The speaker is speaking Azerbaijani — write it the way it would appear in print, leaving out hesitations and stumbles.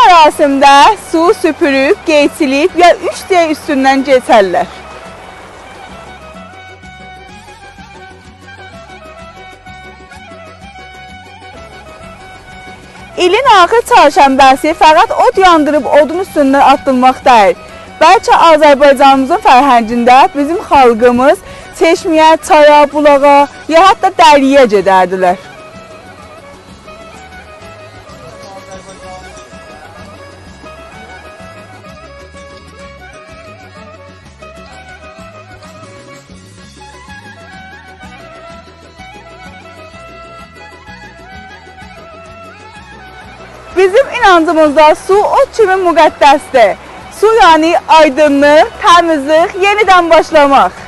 mərasimdə su süpürüb, qeyçilib ya 3 dəqiqə üstündən keçərlər. İlin axır çarşənbəsi fəqət od yandırıb odun üstündən atılmaq deyil. Bəlkə Azərbaycanımızın fərhəngində bizim xalqımız çeşməyə, çaya, bulağa, ya hətta dəriyə gedərdilər. Bizim inancımızda su od kimi müqəddəsdir. Su yəni aydınlıq, təmizlik, yenidən başlamaq.